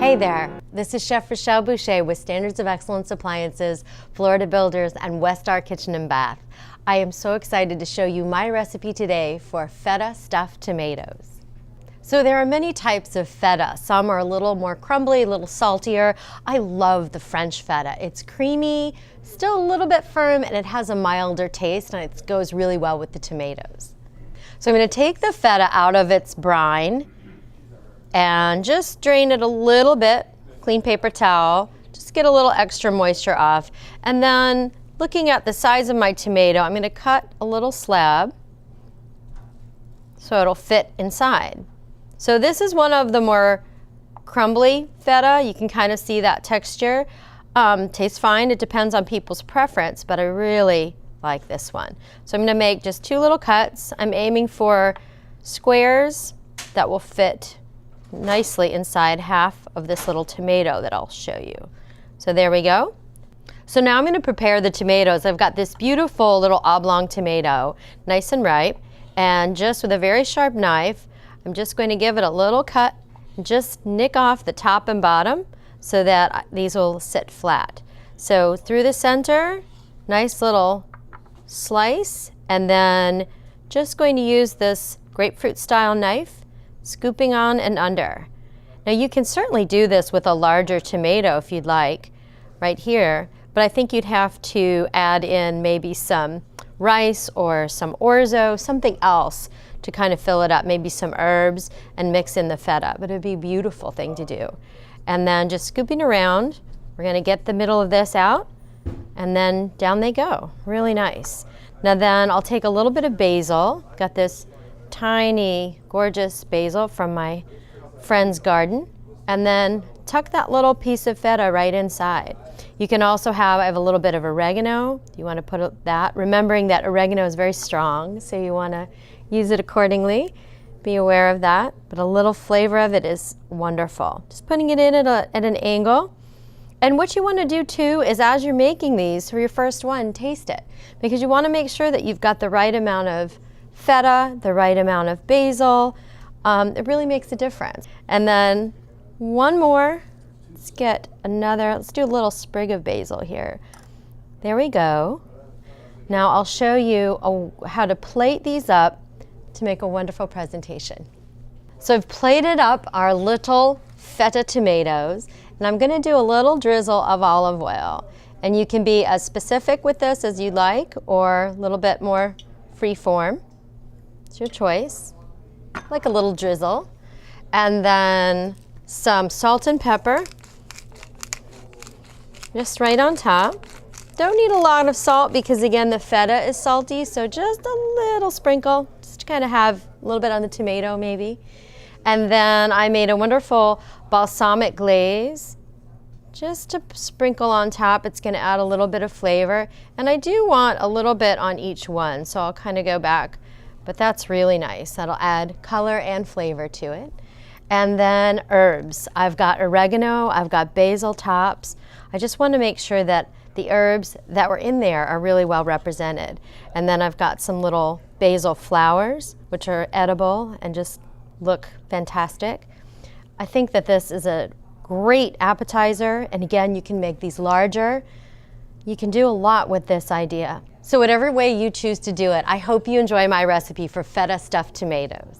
Hey there, this is Chef Rachelle Boucher with Standards of Excellence Appliances, Florida Builders, and Westar Kitchen and Bath. I am so excited to show you my recipe today for feta stuffed tomatoes. So there are many types of feta. Some are a little more crumbly, a little saltier. I love the French feta. It's creamy, still a little bit firm, and it has a milder taste, and it goes really well with the tomatoes. So I'm going to take the feta out of its brine and just drain it a little bit, clean paper towel, just get a little extra moisture off. And then looking at the size of my tomato, I'm going to cut a little slab so it'll fit inside. So this is one of the more crumbly feta. You can kind of see that texture. Tastes fine. It depends on people's preference, but I really like this one. So I'm going to make just 2 little cuts. I'm aiming for squares that will fit nicely inside half of this little tomato that I'll show you. So there we go. So now I'm going to prepare the tomatoes. I've got this beautiful little oblong tomato, nice and ripe, and just with a very sharp knife, I'm just going to give it a little cut and just nick off the top and bottom so that these will sit flat. So through the center, nice little slice, and then just going to use this grapefruit style knife, scooping on and under. Now you can certainly do this with a larger tomato if you'd like, right here, but I think you'd have to add in maybe some rice or some orzo, something else to kind of fill it up, maybe some herbs, and mix in the feta, but it'd be a beautiful thing to do. And then just scooping around, we're gonna get the middle of this out, and then down they go, really nice. Now then I'll take a little bit of basil, got this tiny, gorgeous basil from my friend's garden, and then tuck that little piece of feta right inside. You can also have, I have a little bit of oregano. You want to put that, remembering that oregano is very strong, so you want to use it accordingly. Be aware of that, but a little flavor of it is wonderful. Just putting it in at an angle. And what you want to do too is, as you're making these for your first one, taste it, because you want to make sure that you've got the right amount of feta, the right amount of basil. It really makes a difference. And then one more. Let's get another, let's do a little sprig of basil here. There we go. Now I'll show you how to plate these up to make a wonderful presentation. So I've plated up our little feta tomatoes, and I'm going to do a little drizzle of olive oil. And you can be as specific with this as you'd like, or a little bit more free form. It's your choice. Like a little drizzle. And then some salt and pepper, just right on top. Don't need a lot of salt because, again, the feta is salty, so just a little sprinkle, just to kind of have a little bit on the tomato maybe. And then I made a wonderful balsamic glaze, just to sprinkle on top. It's going to add a little bit of flavor, and I do want a little bit on each one, so I'll kind of go back, but that's really nice. That'll add color and flavor to it. And then herbs. I've got oregano, I've got basil tops. I just want to make sure that the herbs that were in there are really well represented. And then I've got some little basil flowers, which are edible and just look fantastic. I think that this is a great appetizer, and again, you can make these larger. You can do a lot with this idea. So whatever way you choose to do it, I hope you enjoy my recipe for feta stuffed tomatoes.